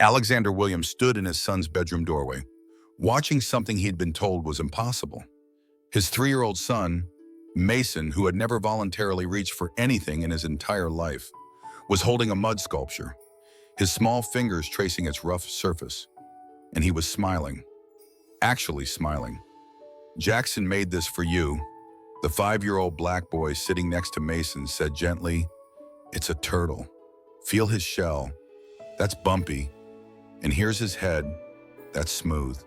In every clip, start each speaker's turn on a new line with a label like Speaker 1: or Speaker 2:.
Speaker 1: Alexander Williams stood in his son's bedroom doorway, watching something he'd been told was impossible. His 3-year-old son, Mason, who had never voluntarily reached for anything in his entire life, was holding a mud sculpture, his small fingers tracing its rough surface. And he was smiling, actually smiling. "Jackson made this for you," the 5-year-old black boy sitting next to Mason said gently. "It's a turtle. Feel his shell. That's bumpy. And here's his head. That's smooth."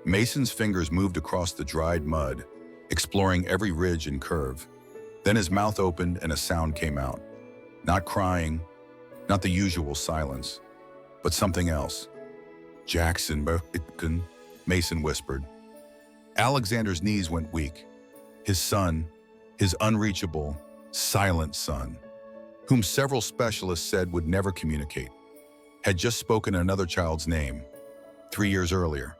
Speaker 1: Mason's fingers moved across the dried mud, exploring every ridge and curve. Then his mouth opened and a sound came out. Not crying, not the usual silence, but something else. "Jackson," Mason whispered. Alexander's knees went weak. His son, his unreachable, silent son, whom several specialists said would never communicate, had just spoken another child's name 3 years earlier.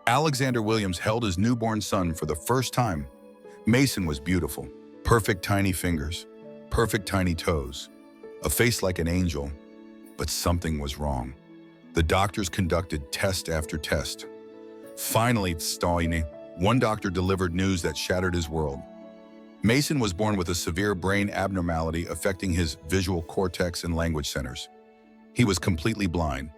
Speaker 1: Alexander Williams held his newborn son for the first time. Mason was beautiful. Perfect tiny fingers, perfect tiny toes, a face like an angel. But something was wrong. The doctors conducted test after test. Finally, one doctor delivered news that shattered his world. Mason was born with a severe brain abnormality affecting his visual cortex and language centers. He was completely blind.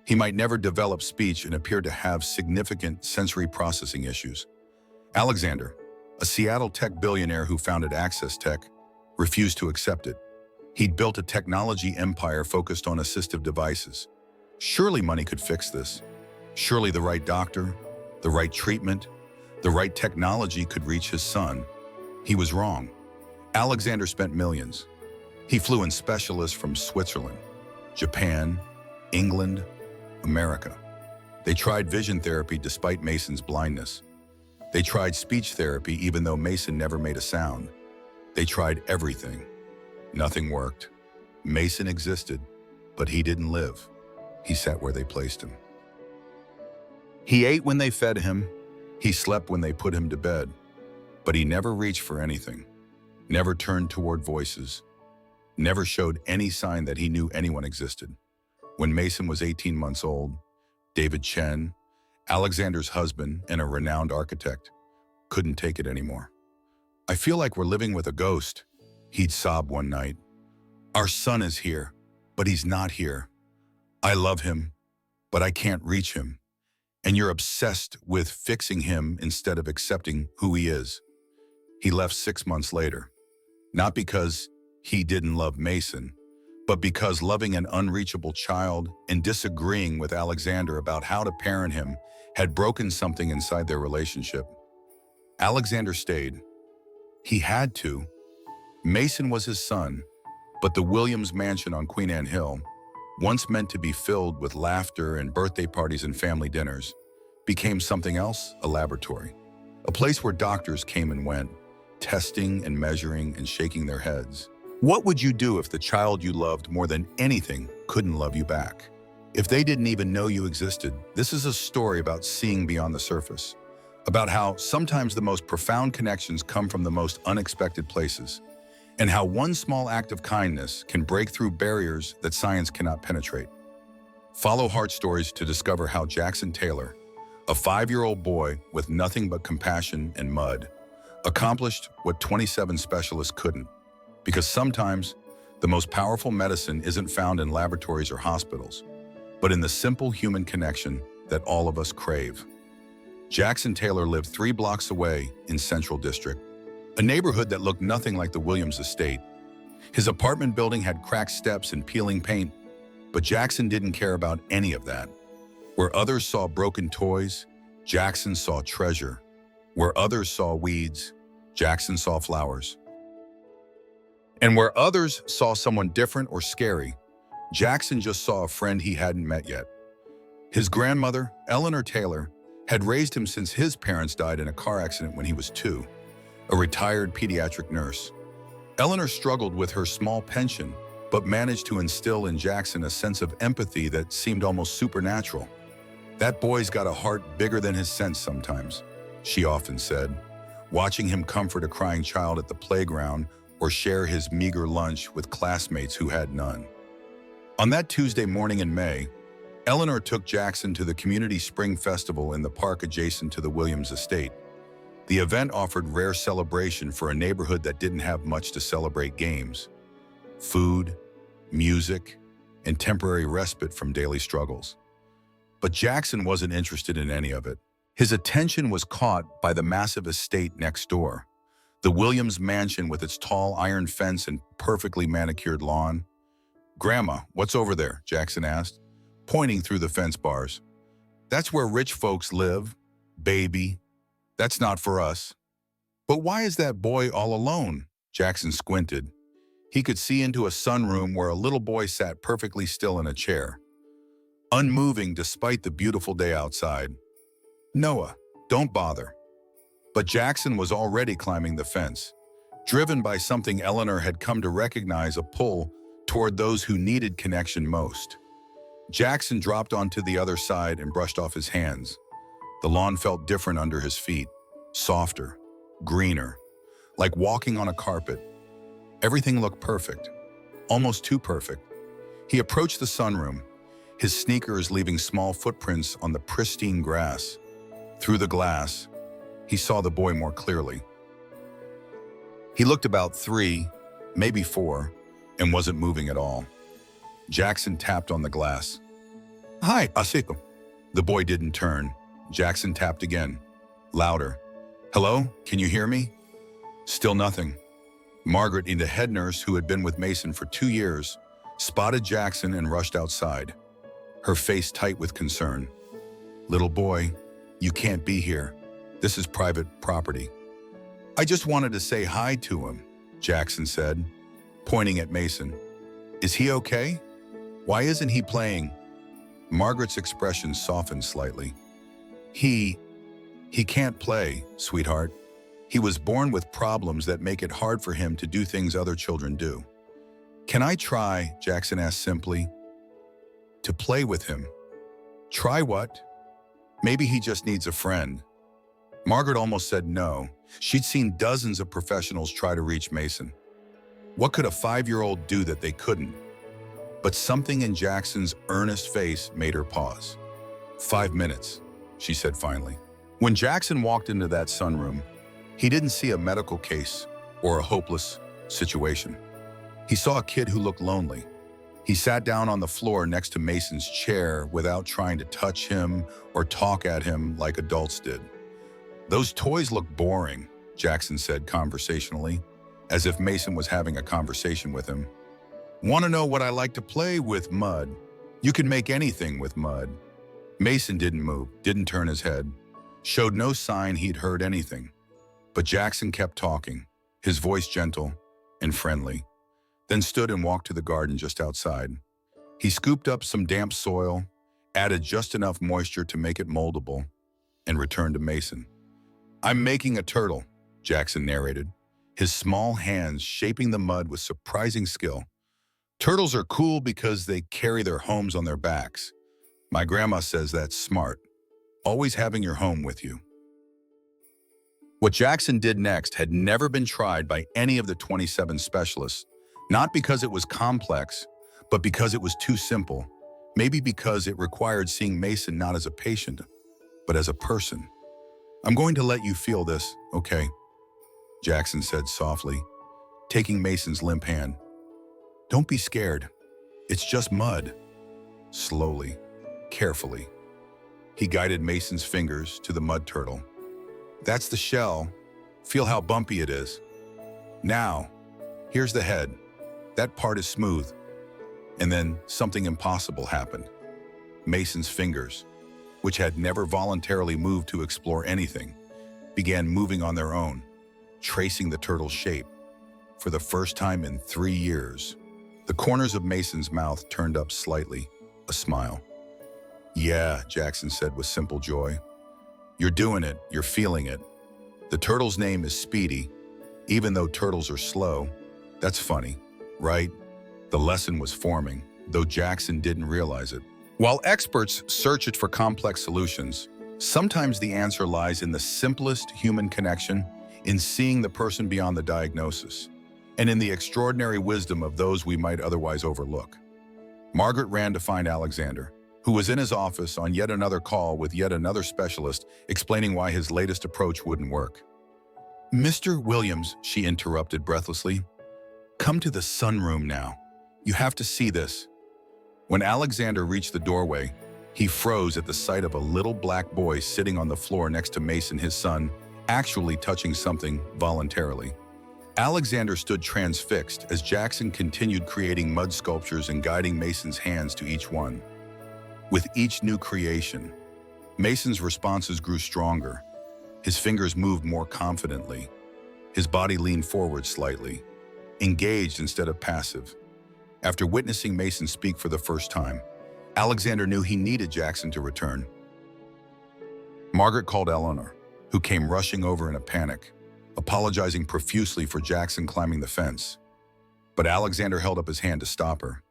Speaker 1: He might never develop speech and appeared to have significant sensory processing issues. Alexander, a Seattle tech billionaire who founded Access Tech, refused to accept it. He'd built a technology empire focused on assistive devices. Surely money could fix this. Surely the right doctor, the right treatment, the right technology could reach his son. He was wrong. Alexander spent millions. He flew in specialists from Switzerland, Japan, England, America. They tried vision therapy despite Mason's blindness. They tried speech therapy even though Mason never made a sound. They tried everything. Nothing worked. Mason existed, but he didn't live. He sat where they placed him. He ate when they fed him. He slept when they put him to bed. But he never reached for anything, never turned toward voices, never showed any sign that he knew anyone existed. When Mason was 18 months old, David Chen, Alexander's husband and a renowned architect, couldn't take it anymore. "I feel like we're living with a ghost," he'd sob one night. "Our son is here, but he's not here. I love him, but I can't reach him. And you're obsessed with fixing him instead of accepting who he is." He left 6 months later, not because he didn't love Mason, but because loving an unreachable child and disagreeing with Alexander about how to parent him had broken something inside their relationship. Alexander stayed. He had to. Mason was his son, but the Williams mansion on Queen Anne Hill, once meant to be filled with laughter and birthday parties and family dinners, became something else, a laboratory. A place where doctors came and went, testing and measuring and shaking their heads. What would you do if the child you loved more than anything couldn't love you back? If they didn't even know you existed? This is a story about seeing beyond the surface, about how sometimes the most profound connections come from the most unexpected places, and how one small act of kindness can break through barriers that science cannot penetrate. Follow HeartStories to discover how Jackson Taylor, a 5-year-old boy with nothing but compassion and mud, accomplished what 27 specialists couldn't. Because sometimes the most powerful medicine isn't found in laboratories or hospitals, but in the simple human connection that all of us crave. Jackson Taylor lived 3 blocks away in Central District, a neighborhood that looked nothing like the Williams estate. His apartment building had cracked steps and peeling paint, but Jackson didn't care about any of that. Where others saw broken toys, Jackson saw treasure. Where others saw weeds, Jackson saw flowers. And where others saw someone different or scary, Jackson just saw a friend he hadn't met yet. His grandmother, Eleanor Taylor, had raised him since his parents died in a car accident when he was 2, a retired pediatric nurse. Eleanor struggled with her small pension, but managed to instill in Jackson a sense of empathy that seemed almost supernatural. "That boy's got a heart bigger than his sense sometimes," she often said, watching him comfort a crying child at the playground or share his meager lunch with classmates who had none. On that Tuesday morning in May, Eleanor took Jackson to the community spring festival in the park adjacent to the Williams estate. The event offered rare celebration for a neighborhood that didn't have much to celebrate: games, food, music, and temporary respite from daily struggles. But Jackson wasn't interested in any of it. His attention was caught by the massive estate next door. The Williams mansion with its tall iron fence and perfectly manicured lawn. "Grandma, what's over there?" Jackson asked, pointing through the fence bars. "That's where rich folks live, baby. That's not for us." "But why is that boy all alone?" Jackson squinted. He could see into a sunroom where a little boy sat perfectly still in a chair, unmoving despite the beautiful day outside. "Noah, don't bother." But Jackson was already climbing the fence, driven by something Eleanor had come to recognize: a pull toward those who needed connection most. Jackson dropped onto the other side and brushed off his hands. The lawn felt different under his feet, softer, greener, like walking on a carpet. Everything looked perfect, almost too perfect. He approached the sunroom, his sneakers leaving small footprints on the pristine grass. Through the glass, he saw the boy more clearly. He looked about 3, maybe 4, and wasn't moving at all. Jackson tapped on the glass. "Hi, Asiko." The boy didn't turn. Jackson tapped again, louder. "Hello, can you hear me?" Still nothing. Margaret, the head nurse who had been with Mason for 2 years, spotted Jackson and rushed outside, her face tight with concern. "Little boy, you can't be here. This is private property." "I just wanted to say hi to him," Jackson said, pointing at Mason. "Is he okay? Why isn't he playing?" Margaret's expression softened slightly. He can't play, sweetheart. He was born with problems that make it hard for him to do things other children do." "Can I try," Jackson asked simply, "to play with him?" "Try what?" "Maybe he just needs a friend." Margaret almost said no. She'd seen dozens of professionals try to reach Mason. What could a 5-year-old do that they couldn't? But something in Jackson's earnest face made her pause. "5 minutes," she said finally. When Jackson walked into that sunroom, he didn't see a medical case or a hopeless situation. He saw a kid who looked lonely. He sat down on the floor next to Mason's chair without trying to touch him or talk at him like adults did. "Those toys look boring," Jackson said conversationally, as if Mason was having a conversation with him. "Want to know what I like to play with? Mud. You can make anything with mud." Mason didn't move, didn't turn his head, showed no sign he'd heard anything. But Jackson kept talking, his voice gentle and friendly, then stood and walked to the garden just outside. He scooped up some damp soil, added just enough moisture to make it moldable, and returned to Mason. "I'm making a turtle," Jackson narrated, his small hands shaping the mud with surprising skill. "Turtles are cool because they carry their homes on their backs. My grandma says that's smart, always having your home with you." What Jackson did next had never been tried by any of the 27 specialists, not because it was complex, but because it was too simple, maybe because it required seeing Mason not as a patient, but as a person. "I'm going to let you feel this, okay?" Jackson said softly, taking Mason's limp hand. "Don't be scared. It's just mud." Slowly, carefully, he guided Mason's fingers to the mud turtle. "That's the shell. Feel how bumpy it is. Now, here's the head. That part is smooth." And then something impossible happened. Mason's fingers, which had never voluntarily moved to explore anything, began moving on their own, tracing the turtle's shape. For the first time in 3 years, the corners of Mason's mouth turned up slightly, a smile. "Yeah," Jackson said with simple joy. "You're doing it, you're feeling it. The turtle's name is Speedy, even though turtles are slow. That's funny, right?" The lesson was forming, though Jackson didn't realize it. While experts search it for complex solutions, sometimes the answer lies in the simplest human connection, in seeing the person beyond the diagnosis, and in the extraordinary wisdom of those we might otherwise overlook. Margaret ran to find Alexander, who was in his office on yet another call with yet another specialist explaining why his latest approach wouldn't work. "Mr. Williams," she interrupted breathlessly, "come to the sunroom now. You have to see this." When Alexander reached the doorway, he froze at the sight of a little black boy sitting on the floor next to Mason, his son, actually touching something voluntarily. Alexander stood transfixed as Jackson continued creating mud sculptures and guiding Mason's hands to each one. With each new creation, Mason's responses grew stronger. His fingers moved more confidently. His body leaned forward slightly, engaged instead of passive. After witnessing Mason speak for the first time, Alexander knew he needed Jackson to return. Margaret called Eleanor, who came rushing over in a panic, apologizing profusely for Jackson climbing the fence. But Alexander held up his hand to stop her.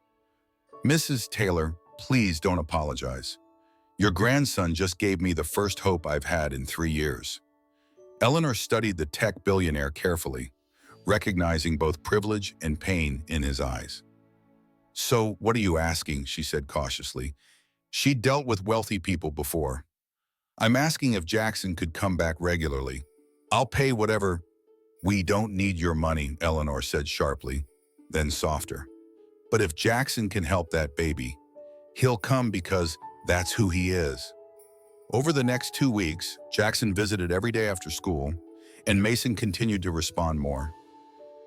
Speaker 1: "Mrs. Taylor, please don't apologize. Your grandson just gave me the first hope I've had in 3 years." Eleanor studied the tech billionaire carefully, recognizing both privilege and pain in his eyes. "So, what are you asking?" she said cautiously. She dealt with wealthy people before. "I'm asking if Jackson could come back regularly. I'll pay whatever." "We don't need your money," Eleanor said sharply, then softer. "But if Jackson can help that baby, he'll come because that's who he is." Over the next 2 weeks, Jackson visited every day after school, and Mason continued to respond more.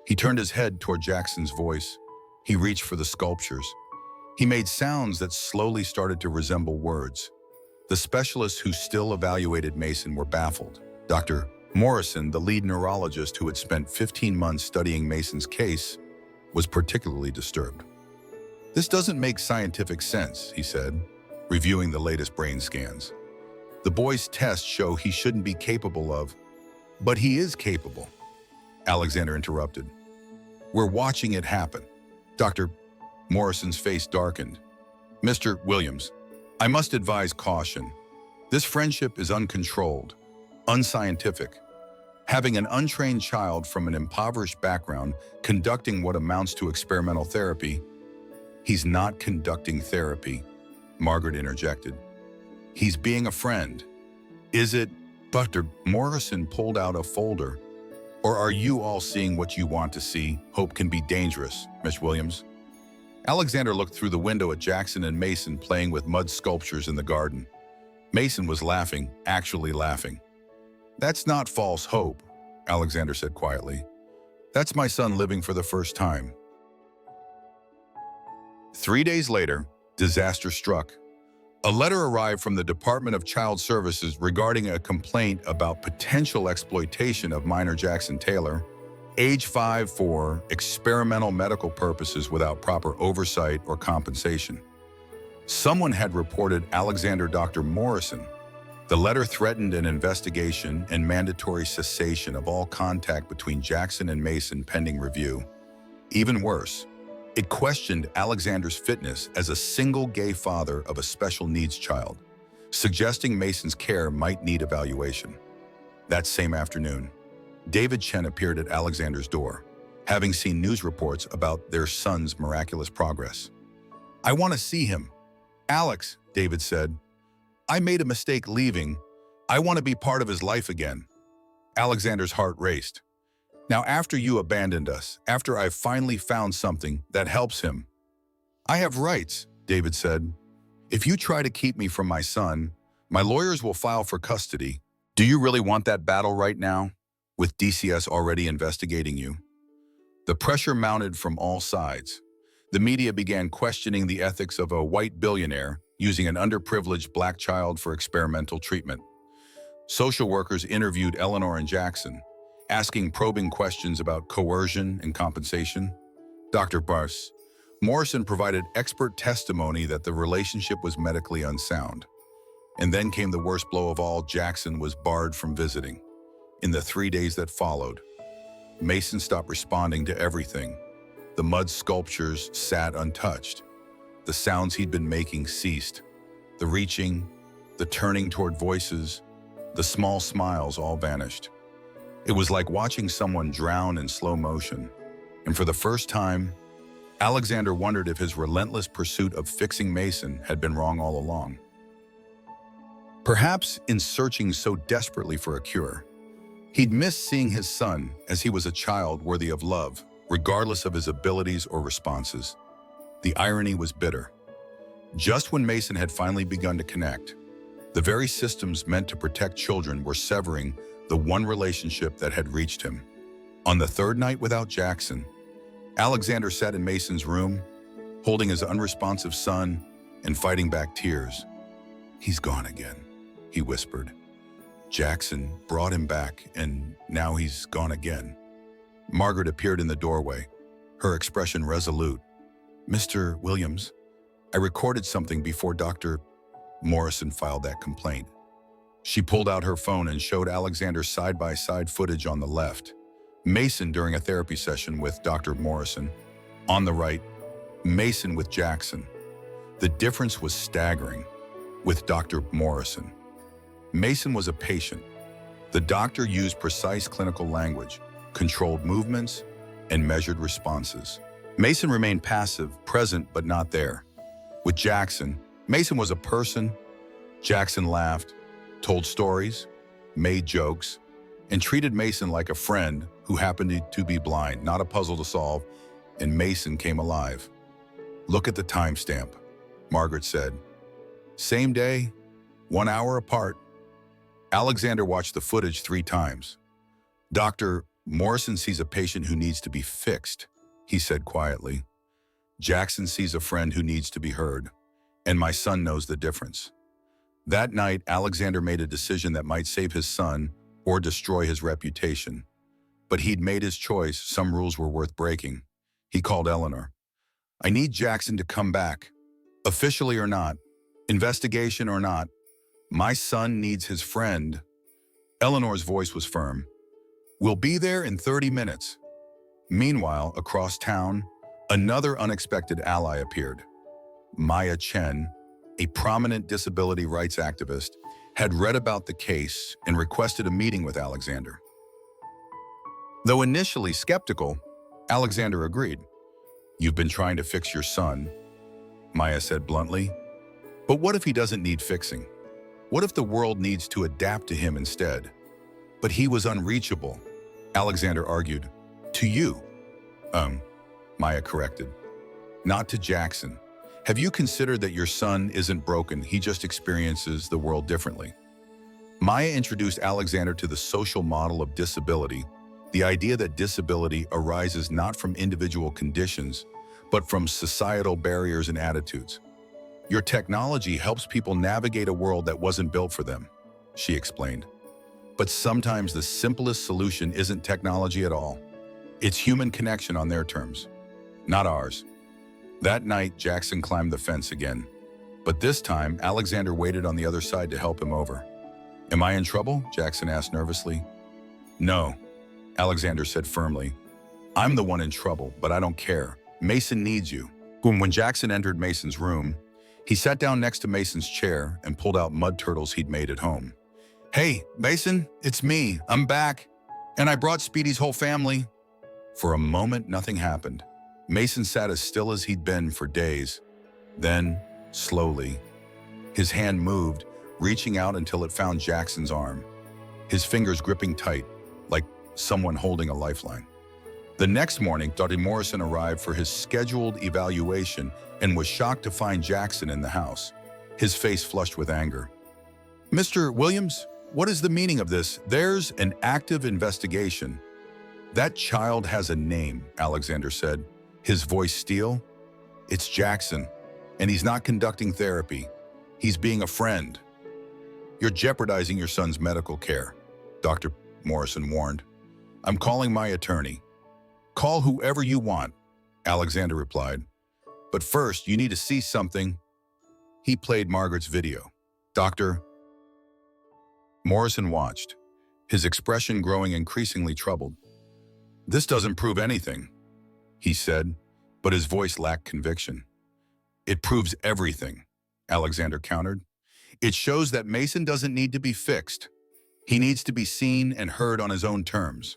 Speaker 1: He turned his head toward Jackson's voice. He reached for the sculptures. He made sounds that slowly started to resemble words. The specialists who still evaluated Mason were baffled. Dr. Morrison, the lead neurologist who had spent 15 months studying Mason's case, was particularly disturbed. "This doesn't make scientific sense," he said, reviewing the latest brain scans. "The boy's tests show he shouldn't be capable of." "But he is capable," Alexander interrupted. "We're watching it happen." Dr. Morrison's face darkened. "Mr. Williams, I must advise caution. This friendship is uncontrolled, unscientific. Having an untrained child from an impoverished background conducting what amounts to experimental therapy." "He's not conducting therapy," Margaret interjected. "He's being a friend." "Is it?" Dr. Morrison pulled out a folder. "Or are you all seeing what you want to see? Hope can be dangerous, Miss Williams." Alexander looked through the window at Jackson and Mason playing with mud sculptures in the garden. Mason was laughing, actually laughing. "That's not false hope," Alexander said quietly. "That's my son living for the first time." 3 days later, disaster struck. A letter arrived from the Department of Child Services regarding a complaint about potential exploitation of minor Jackson Taylor, age 5, for experimental medical purposes without proper oversight or compensation. Someone had reported Alexander Dr. Morrison. The letter threatened an investigation and mandatory cessation of all contact between Jackson and Mason pending review. Even worse, it questioned Alexander's fitness as a single gay father of a special needs child, suggesting Mason's care might need evaluation. That same afternoon, David Chen appeared at Alexander's door, having seen news reports about their son's miraculous progress. "I want to see him." "Alex," David said, "I made a mistake leaving. I want to be part of his life again." Alexander's heart raced. "Now, after you abandoned us, after I've finally found something that helps him." "I have rights," David said. "If you try to keep me from my son, my lawyers will file for custody." "Do you really want that battle right now, with DCS already investigating you?" The pressure mounted from all sides. The media began questioning the ethics of a white billionaire using an underprivileged black child for experimental treatment. Social workers interviewed Eleanor and Jackson, asking probing questions about coercion and compensation. Dr. Morrison provided expert testimony that the relationship was medically unsound. And then came the worst blow of all: Jackson was barred from visiting. In the 3 days that followed, Mason stopped responding to everything. The mud sculptures sat untouched. The sounds he'd been making ceased. The reaching, the turning toward voices, the small smiles all vanished. It was like watching someone drown in slow motion. And for the first time, Alexander wondered if his relentless pursuit of fixing Mason had been wrong all along. Perhaps in searching so desperately for a cure, he'd missed seeing his son as he was a child worthy of love, regardless of his abilities or responses. The irony was bitter. Just when Mason had finally begun to connect, the very systems meant to protect children were severing the one relationship that had reached him. On the third night without Jackson, Alexander sat in Mason's room, holding his unresponsive son and fighting back tears. "He's gone again," he whispered. "Jackson brought him back, and now he's gone again." Margaret appeared in the doorway, her expression resolute. "Mr. Williams, I recorded something before Dr. Morrison filed that complaint." She pulled out her phone and showed Alexander side-by-side footage on the left, Mason during a therapy session with Dr. Morrison. On the right, Mason with Jackson. The difference was staggering. With Dr. Morrison, Mason was a patient. The doctor used precise clinical language, controlled movements, and measured responses. Mason remained passive, present but not there. With Jackson, Mason was a person. Jackson laughed, told stories, made jokes, and treated Mason like a friend who happened to be blind, not a puzzle to solve, and Mason came alive. "Look at the timestamp," Margaret said. "Same day, 1 hour apart." Alexander watched the footage 3 times. "Dr. Morrison sees a patient who needs to be fixed," he said quietly. "Jackson sees a friend who needs to be heard, and my son knows the difference." That night, Alexander made a decision that might save his son or destroy his reputation. But he'd made his choice. Some rules were worth breaking. He called Eleanor. "I need Jackson to come back. Officially or not, investigation or not, my son needs his friend." Eleanor's voice was firm. "We'll be there in 30 minutes. Meanwhile, across town, another unexpected ally appeared. Maya Chen, a prominent disability rights activist, had read about the case and requested a meeting with Alexander. Though initially skeptical, Alexander agreed. "You've been trying to fix your son," Maya said bluntly. "But what if he doesn't need fixing? What if the world needs to adapt to him instead?" "But he was unreachable," Alexander argued. "To you." Maya corrected. "Not to Jackson. Have you considered that your son isn't broken, he just experiences the world differently?" Maya introduced Alexander to the social model of disability, the idea that disability arises not from individual conditions, but from societal barriers and attitudes. "Your technology helps people navigate a world that wasn't built for them," she explained. "But sometimes the simplest solution isn't technology at all. It's human connection on their terms, not ours." That night, Jackson climbed the fence again. But this time, Alexander waited on the other side to help him over. "Am I in trouble?" Jackson asked nervously. "No," Alexander said firmly. "I'm the one in trouble, but I don't care. Mason needs you." When Jackson entered Mason's room, he sat down next to Mason's chair and pulled out mud turtles he'd made at home. "Hey, Mason, it's me. I'm back. And I brought Speedy's whole family." For a moment, nothing happened. Mason sat as still as he'd been for days. Then, slowly, his hand moved, reaching out until it found Jackson's arm, his fingers gripping tight, like someone holding a lifeline. The next morning, Dr. Morrison arrived for his scheduled evaluation and was shocked to find Jackson in the house, his face flushed with anger. "Mr. Williams, what is the meaning of this? There's an active investigation." "That child has a name," Alexander said, his voice steel. "It's Jackson, and he's not conducting therapy. He's being a friend." "You're jeopardizing your son's medical care," Dr. Morrison warned. "I'm calling my attorney." "Call whoever you want," Alexander replied. "But first, you need to see something." He played Margaret's video. Dr. Morrison watched, his expression growing increasingly troubled. "This doesn't prove anything," he said, but his voice lacked conviction. "It proves everything," Alexander countered. "It shows that Mason doesn't need to be fixed. He needs to be seen and heard on his own terms."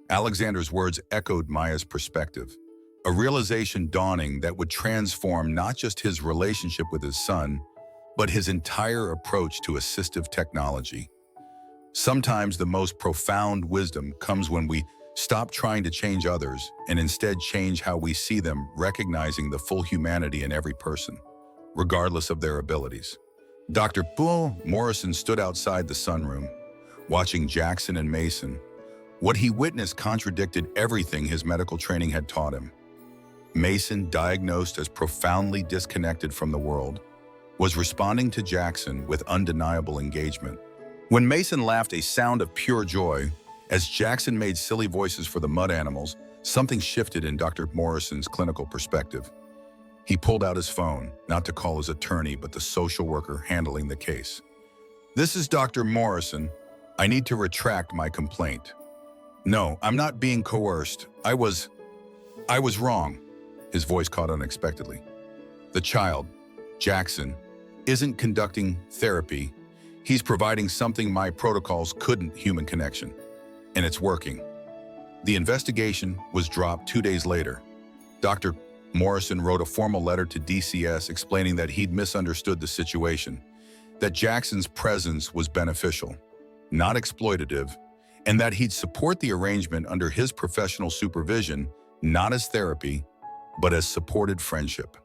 Speaker 1: Alexander's words echoed Maya's perspective. a realization dawning that would transform not just his relationship with his son, but his entire approach to assistive technology. Sometimes the most profound wisdom comes when we stop trying to change others and instead change how we see them, recognizing the full humanity in every person, regardless of their abilities. Dr. Bill Morrison stood outside the sunroom, watching Jackson and Mason. What he witnessed contradicted everything his medical training had taught him. Mason, diagnosed as profoundly disconnected from the world, was responding to Jackson with undeniable engagement. When Mason laughed a sound of pure joy, as Jackson made silly voices for the mud animals, something shifted in Dr. Morrison's clinical perspective. He pulled out his phone, not to call his attorney, but the social worker handling the case. "This is Dr. Morrison. I need to retract my complaint." "No, I'm not being coerced. I was wrong." His voice caught unexpectedly. "The child, Jackson, isn't conducting therapy. He's providing something my protocols couldn't, human connection. And it's working." The investigation was dropped 2 days later. Dr. Morrison wrote a formal letter to DCS explaining that he'd misunderstood the situation, that Jackson's presence was beneficial, not exploitative, and that he'd support the arrangement under his professional supervision, not as therapy, but as supported friendship.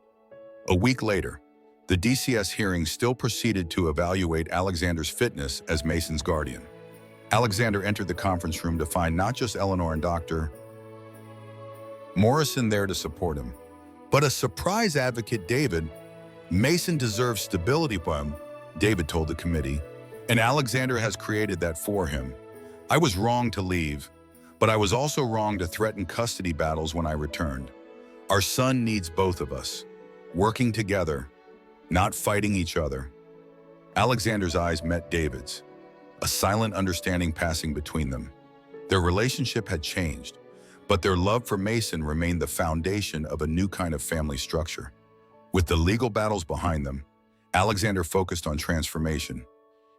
Speaker 1: A week later, the DCS hearing still proceeded to evaluate Alexander's fitness as Mason's guardian. Alexander entered the conference room to find not just Eleanor and Dr. Morrison there to support him, but a surprise advocate, David. "Mason deserves stability," David told the committee, "and Alexander has created that for him. I was wrong to leave, but I was also wrong to threaten custody battles when I returned. Our son needs both of us, working together, not fighting each other." Alexander's eyes met David's, a silent understanding passing between them. Their relationship had changed, but their love for Mason remained the foundation of a new kind of family structure. With the legal battles behind them, Alexander focused on transformation.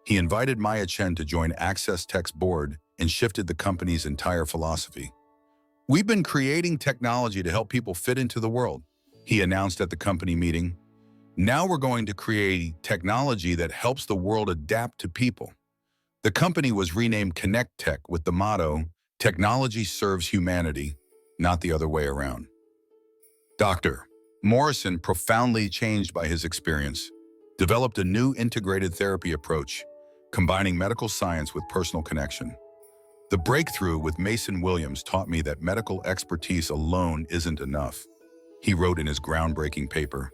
Speaker 1: He invited Maya Chen to join Access Tech's board and shifted the company's entire philosophy. "We've been creating technology to help people fit into the world," he announced at the company meeting. "Now we're going to create technology that helps the world adapt to people." The company was renamed Connect Tech with the motto, "Technology serves humanity, not the other way around." Dr. Morrison, profoundly changed by his experience, developed a new integrated therapy approach, combining medical science with personal connection. "The breakthrough with Mason Williams taught me that medical expertise alone isn't enough," he wrote in his groundbreaking paper.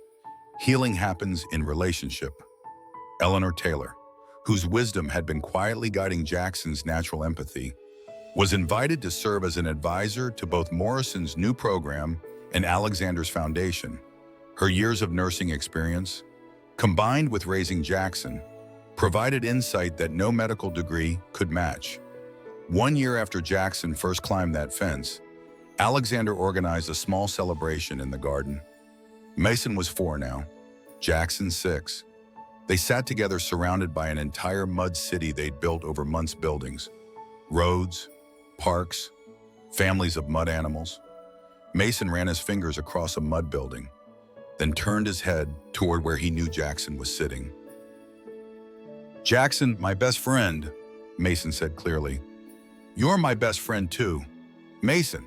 Speaker 1: "Healing happens in relationship." Eleanor Taylor, whose wisdom had been quietly guiding Jackson's natural empathy, was invited to serve as an advisor to both Morrison's new program and Alexander's foundation. Her years of nursing experience, combined with raising Jackson, provided insight that no medical degree could match. 1 year after Jackson first climbed that fence, Alexander organized a small celebration in the garden. Mason was 4 now, Jackson 6. They sat together surrounded by an entire mud city they'd built over months: buildings, roads, parks, families of mud animals. Mason ran his fingers across a mud building, then turned his head toward where he knew Jackson was sitting. "Jackson, my best friend," Mason said clearly. "You're my best friend too. Mason,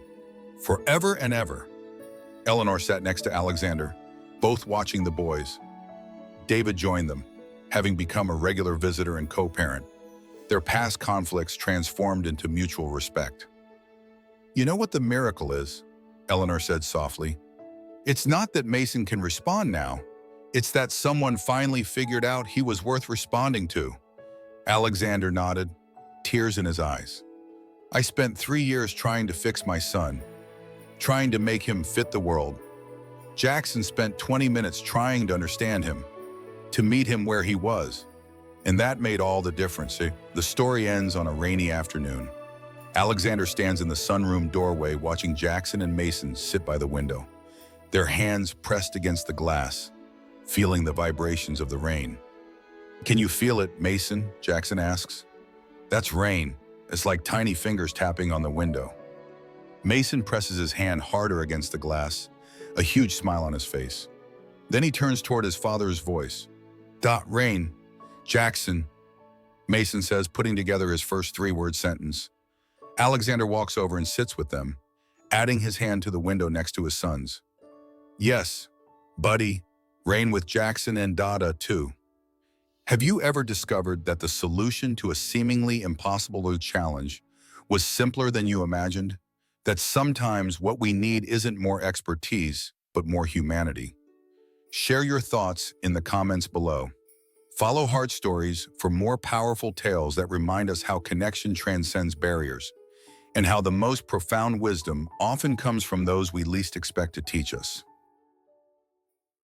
Speaker 1: forever and ever." Eleanor sat next to Alexander, both watching the boys. David joined them, having become a regular visitor and co-parent. Their past conflicts transformed into mutual respect. "You know what the miracle is?" Eleanor said softly. "It's not that Mason can respond now. It's that someone finally figured out he was worth responding to." Alexander nodded, tears in his eyes. "I spent 3 years trying to fix my son, trying to make him fit the world. Jackson spent 20 minutes trying to understand him, to meet him where he was. And that made all the difference." The story ends on a rainy afternoon. Alexander stands in the sunroom doorway watching Jackson and Mason sit by the window, their hands pressed against the glass, feeling the vibrations of the rain. "Can you feel it, Mason?" Jackson asks. "That's rain. It's like tiny fingers tapping on the window." Mason presses his hand harder against the glass, a huge smile on his face. Then he turns toward his father's voice. Rain, Jackson, Mason says, putting together his first three-word sentence. Alexander walks over and sits with them, adding his hand to the window next to his son's. Yes, buddy, rain with Jackson and Dada too. Have you ever discovered that the solution to a seemingly impossible challenge was simpler than you imagined? That sometimes what we need isn't more expertise, but more humanity? Share your thoughts in the comments below. Follow HeartStories for more powerful tales that remind us how connection transcends barriers, and how the most profound wisdom often comes from those we least expect to teach us.